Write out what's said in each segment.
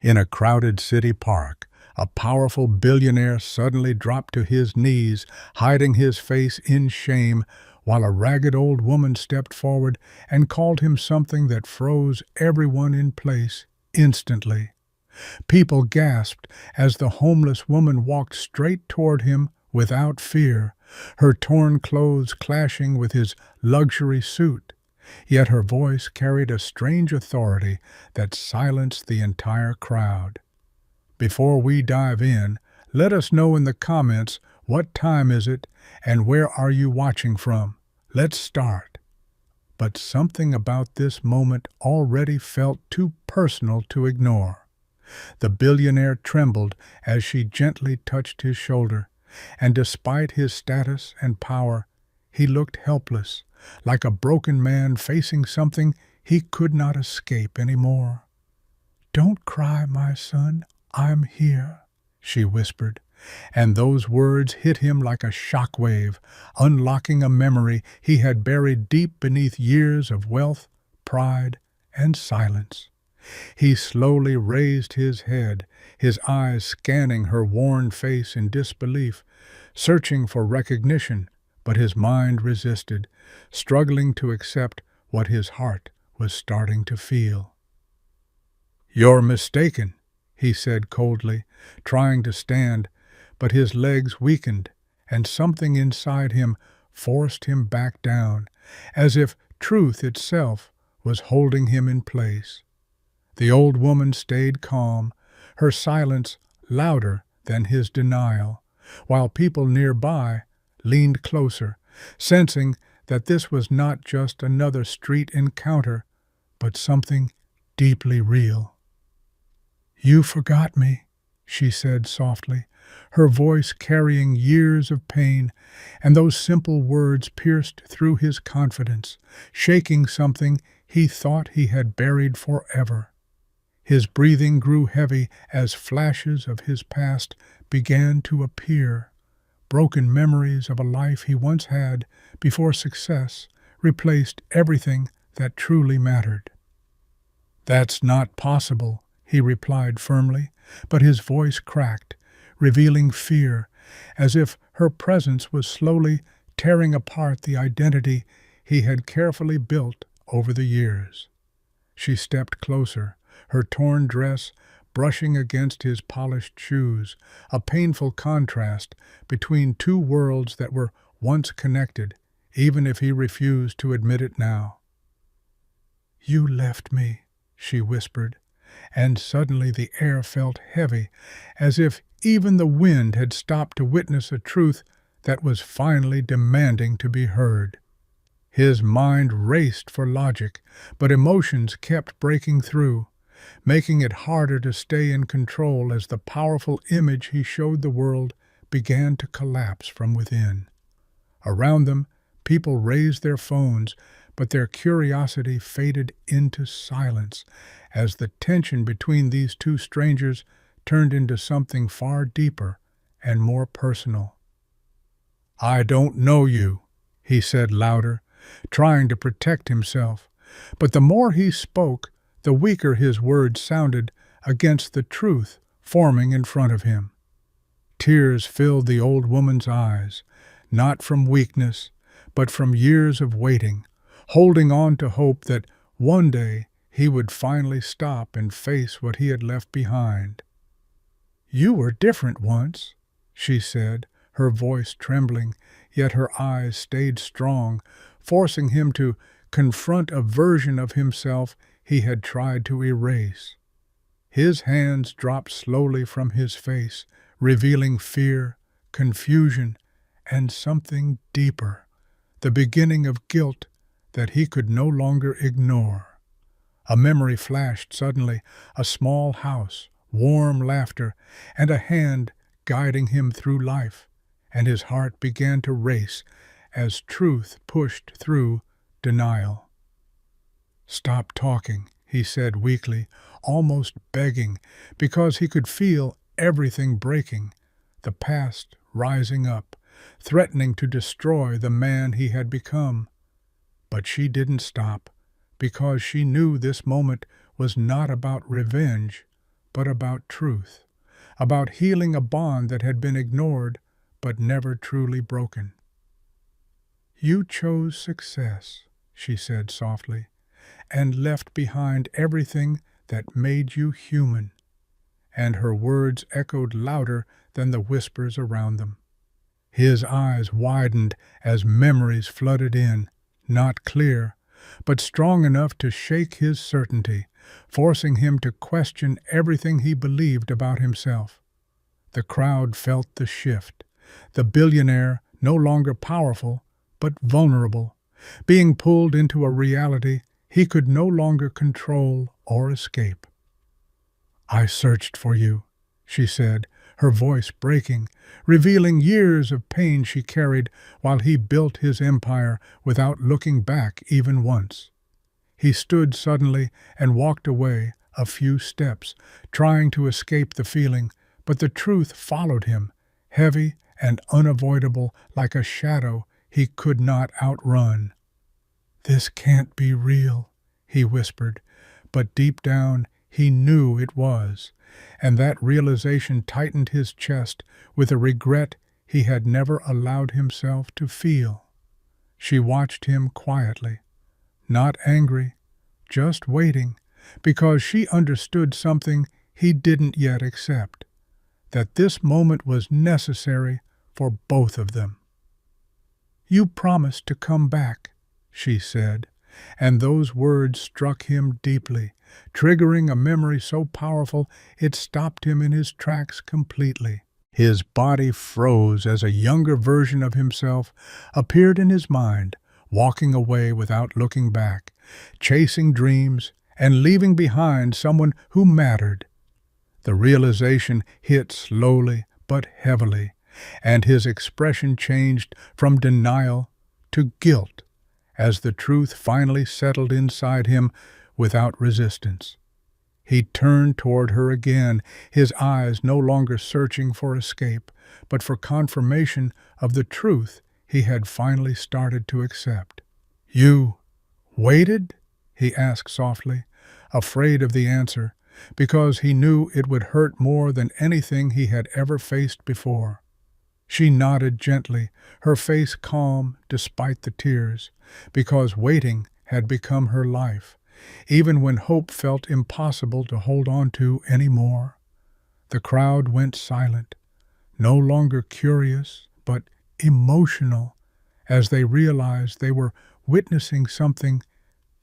In a crowded city park, a powerful billionaire suddenly dropped to his knees, hiding his face in shame, while a ragged old woman stepped forward and called him something that froze everyone in place instantly. People gasped as the homeless woman walked straight toward him without fear, her torn clothes clashing with his luxury suit. Yet her voice carried a strange authority that silenced the entire crowd. Before we dive in, let us know in the comments what time is it and where are you watching from. Let's start. But something about this moment already felt too personal to ignore. The billionaire trembled as she gently touched his shoulder, and despite his status and power, he looked helpless, like a broken man facing something he could not escape anymore. "Don't cry, my son, I'm here," she whispered, and those words hit him like a shockwave, unlocking a memory he had buried deep beneath years of wealth, pride, and silence. He slowly raised his head, his eyes scanning her worn face in disbelief, searching for recognition, but his mind resisted, struggling to accept what his heart was starting to feel. "You're mistaken," he said coldly, trying to stand, but his legs weakened, and something inside him forced him back down, as if truth itself was holding him in place. The old woman stayed calm, her silence louder than his denial, while people nearby leaned closer, sensing that this was not just another street encounter, but something deeply real. "You forgot me," she said softly, her voice carrying years of pain, and those simple words pierced through his confidence, shaking something he thought he had buried forever. His breathing grew heavy as flashes of his past began to appear, broken memories of a life he once had before success replaced everything that truly mattered. "That's not possible," he replied firmly, but his voice cracked, revealing fear, as if her presence was slowly tearing apart the identity he had carefully built over the years. She stepped closer, her torn dress brushing against his polished shoes, a painful contrast between two worlds that were once connected, even if he refused to admit it now. "You left me," she whispered, and suddenly the air felt heavy, as if even the wind had stopped to witness a truth that was finally demanding to be heard. His mind raced for logic, but emotions kept breaking through, making it harder to stay in control as the powerful image he showed the world began to collapse from within. Around them, people raised their phones, but their curiosity faded into silence as the tension between these two strangers turned into something far deeper and more personal. "I don't know you," he said louder, trying to protect himself, but the more he spoke, the weaker his words sounded against the truth forming in front of him. Tears filled the old woman's eyes, not from weakness, but from years of waiting, holding on to hope that one day he would finally stop and face what he had left behind. "You were different once," she said, her voice trembling, yet her eyes stayed strong, forcing him to confront a version of himself he had tried to erase. His hands dropped slowly from his face, revealing fear, confusion, and something deeper, the beginning of guilt that he could no longer ignore. A memory flashed suddenly, a small house, warm laughter, and a hand guiding him through life, and his heart began to race as truth pushed through denial. "Stop talking," he said weakly, almost begging, because he could feel everything breaking, the past rising up, threatening to destroy the man he had become. But she didn't stop, because she knew this moment was not about revenge, but about truth, about healing a bond that had been ignored but never truly broken. "You chose success," she said softly, "and left behind everything that made you human." And her words echoed louder than the whispers around them. His eyes widened as memories flooded in, not clear, but strong enough to shake his certainty, forcing him to question everything he believed about himself. The crowd felt the shift, the billionaire no longer powerful, but vulnerable, being pulled into a reality he could no longer control or escape. "I searched for you," she said, her voice breaking, revealing years of pain she carried while he built his empire without looking back even once. He stood suddenly and walked away a few steps, trying to escape the feeling, but the truth followed him, heavy and unavoidable like a shadow he could not outrun. "This can't be real," he whispered, but deep down he knew it was, and that realization tightened his chest with a regret he had never allowed himself to feel. She watched him quietly, not angry, just waiting, because she understood something he didn't yet accept, that this moment was necessary for both of them. "You promised to come back," she said, and those words struck him deeply, triggering a memory so powerful it stopped him in his tracks completely. His body froze as a younger version of himself appeared in his mind, walking away without looking back, chasing dreams and leaving behind someone who mattered. The realization hit slowly but heavily, and his expression changed from denial to guilt as the truth finally settled inside him without resistance. He turned toward her again, his eyes no longer searching for escape, but for confirmation of the truth he had finally started to accept. "You waited?" he asked softly, afraid of the answer, because he knew it would hurt more than anything he had ever faced before. She nodded gently, her face calm despite the tears, because waiting had become her life, even when hope felt impossible to hold on to anymore. The crowd went silent, no longer curious, but emotional, as they realized they were witnessing something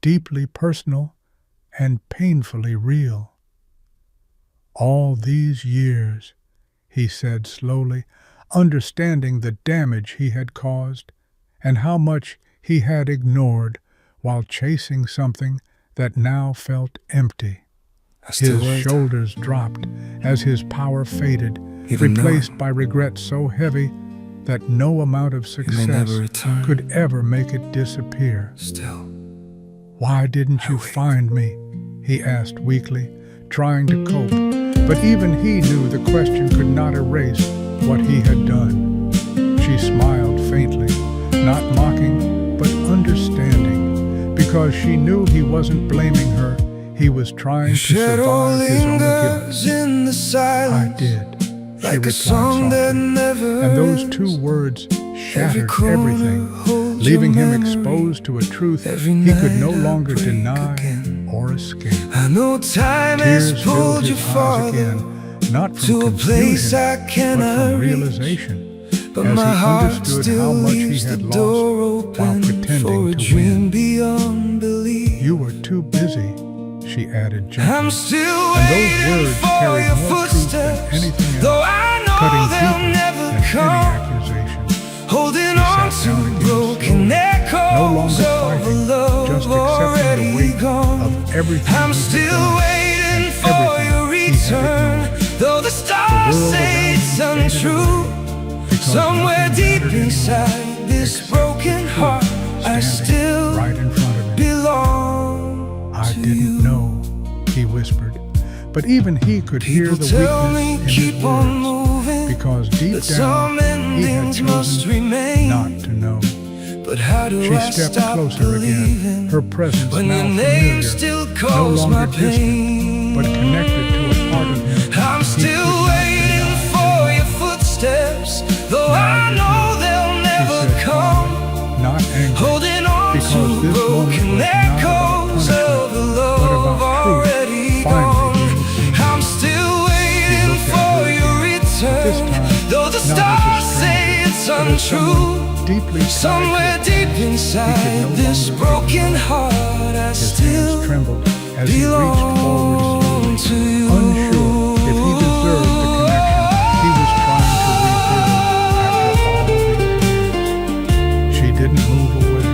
deeply personal and painfully real. "All these years," he said slowly, understanding the damage he had caused and how much he had ignored while chasing something that now felt empty. His shoulders dropped as his power faded, replaced by regret so heavy that no amount of success could ever make it disappear. Still, "Why didn't you find me?" he asked weakly, trying to cope, but even he knew the question could not erase what he had done. She smiled faintly, not mocking, but understanding, because she knew he wasn't blaming her, he was trying to survive his own guilt. in the silence, "I did," she like a replied song that softly, never and those ends. two words shattered corner everything, holds leaving your him memory. exposed to a truth Every he could night no I longer break deny again. or escape. I know time Tears has filled pulled you his eyes farther again, not from to a place confusion, I but cannot from reach. realization, But as my he heart understood still how much he leaves the had door lost while open for a pretending to dream win. beyond belief. "You were too busy," she added gently, I'm still and those waiting words for carried your more truth than footsteps, anything though else, I know cutting they'll deeper never than any come. accusation. Holding He on sat to down again broken slowly, no echoes longer of a fighting, love just accepting the already weight gone. of everything I'm he had still done waiting and for everything your he had return, ignored. though the stars world say around it's him faded untrue. away, because Somewhere nothing deep mattered anymore inside this except broken the truth heart, I standing still right in front of him. belong "I to didn't you." know," he whispered, but even he could hear People the tell weakness me in his keep on words, moving, because deep that some down he had endings must chosen remain. not to know. But how do She I stepped stop closer again, believing her presence when now your familiar, name still no calls my longer distant, pain? but connected to a part of him untrue. Deeply Somewhere deep inside this broken heart, I his still hands trembled as he reached forward belong slowly, to you. unsure if he deserved the connection he was trying to rebuild after all these years. She didn't move away,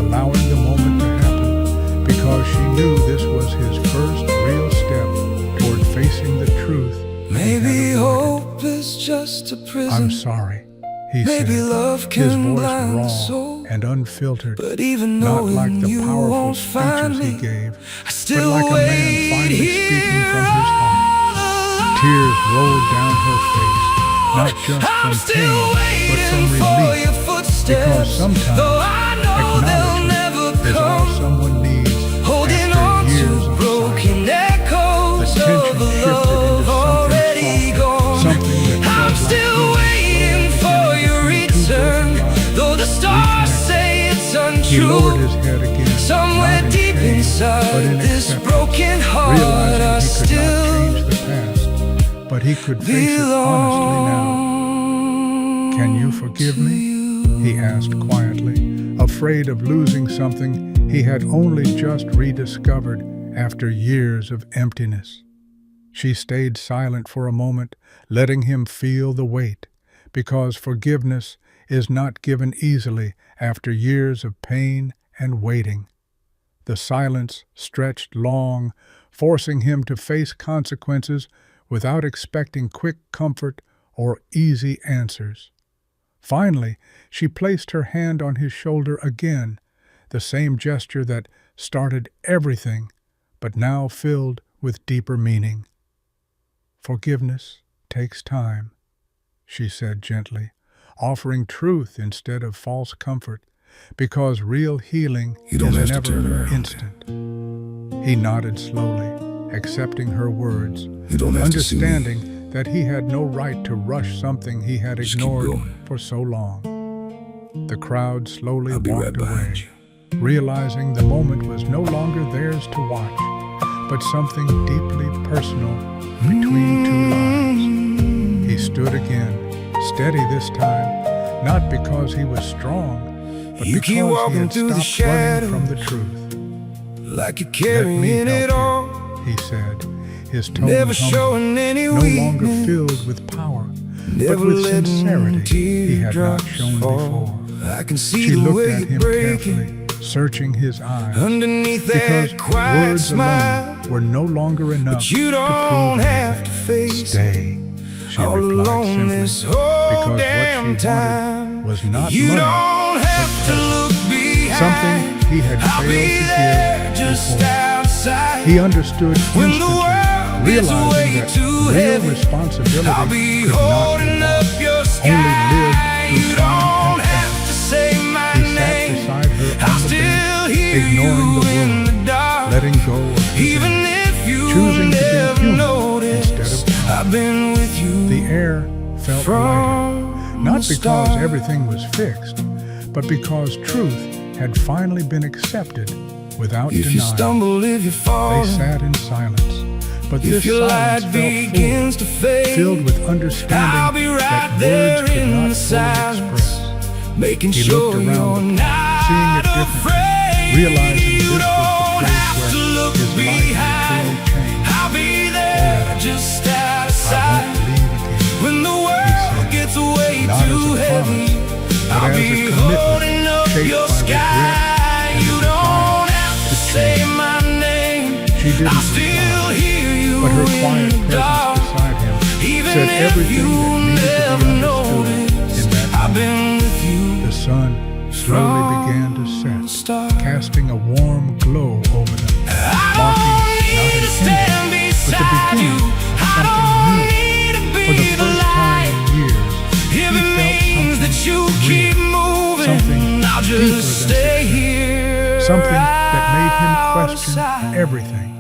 allowing the moment to happen, because she knew this was his first real step toward facing the truth. Maybe hope is just a prison. I'm sorry, he Maybe said, love his can voice blind the raw soul. and unfiltered, But even not knowing like the you powerful won't find speeches he me, gave, I but still like a man wait finally speaking here from his heart. Tears rolled down her face, not just I'm from still pain, but waiting from for relief, your footsteps, because sometimes though I know they'll acknowledgement never is all come. someone needs Holding after on years to of broken silence. echoes The tension of a shifted love into already something gone. softer, something that I'm felt like still healing waiting slowly for beginning your between two return, broken lives. though the stars say it's He lowered untrue. his head again, Somewhere not in deep shame, but inside in this acceptance, broken heart, realizing I he could not still change the past, but he could face it honestly now. Can you forgive me? He asked quietly, afraid of losing something he had only just rediscovered after years of emptiness. She stayed silent for a moment, letting him feel the weight, because forgiveness is not given easily after years of pain and waiting. The silence stretched long, forcing him to face consequences without expecting quick comfort or easy answers. Finally, she placed her hand on his shoulder again, the same gesture that started everything, but now filled with deeper meaning. Forgiveness takes time, she said gently, offering truth instead of false comfort, because real healing is never instant. He nodded slowly, accepting her words, understanding that he had no right to rush something he had ignored for so long. The crowd slowly walked away, realizing the moment was no longer theirs to watch, but something deeply personal between two lives. He stood again, steady this time, not because he was strong, but You keep because he walking had through the stopped running from the shadows, truth. like you're Let carrying me it help all, you, he said, his tone never humble, showing any no longer weakness, filled with power, but never with letting sincerity he had not teardrops shown fall. before. I can see She the looked way at you're him breaking carefully, searching his eyes, underneath because that quiet words smile. alone were no longer enough But you to don't prove have anything. to face Stay, she all replied alone simply, this whole because damn what she time. wanted was not You money, don't have to look behind. something he had I'll failed be to there give just before. outside. He understood When the instantly, world gets realizing way that too real heavy, responsibility I'll be could not holding be up lost, your only sky. lived You through time don't and have faith. to say my He sat name. beside her I'll on the still bench, hear ignoring you the in world, the dark. letting go of his Even image, if you choosing to be never human notice, instead of I've been with you The air felt lighter, from not the because start. everything was fixed, but because truth had finally been accepted without If you denial. stumble, if you fall, They sat in silence, but if this your silence light felt begins to full, fade, filled with understanding I'll be right that there words could in not the fully silence, express. making He sure looked you're around the park, seeing not it differently, afraid. realizing You this was don't the have place to where look his life had behind. truly changed. I'll be there Forever. just I outside. won't leave again, When the he world said, gets way not as too a heavy, promise, but I'll as a be commitment holding up shaped your by regret sky. and You a don't desire have to to say change. my name. She didn't I'll still reply, hear you but her in quiet the presence dark. beside him Even said if everything you that needed to never be understood noticed, in that I've moment. been with you The sun slowly began to from the set, start. casting a warm glow over them, I marking don't not need an to stand ending, but the beside you. beginning of I something don't new. need to For the be the first time light. in years, he If it felt means that something you real, keep moving, something I'll deeper just than stay success, here. something that made him out question of sight. everything.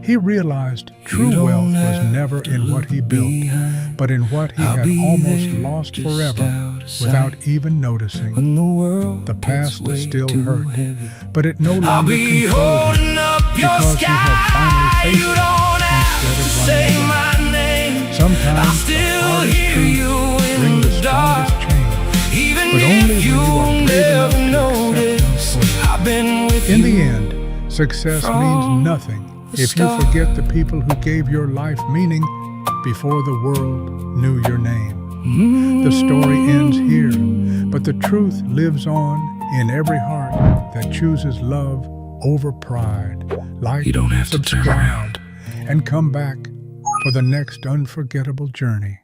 He realized true You don't wealth was have never to in what look he built, behind. but in what he I'll had be almost there lost just forever out of sight. without even noticing. When the world The gets past way still too hurt, heavy, but it no I'll longer be controlled him holding up your because he had sky. finally faced You it don't have instead to of say running away. my name. Sometimes I'll the still hardest hear truths you bring in the the dark. strongest change, been with In the you end, success from means nothing the if you start. forget the people who gave your life meaning before the world knew your name. The story ends here, but the truth lives on in every heart that chooses love over pride. Like, You don't have to turn subscribe, around. and come back for the next unforgettable journey.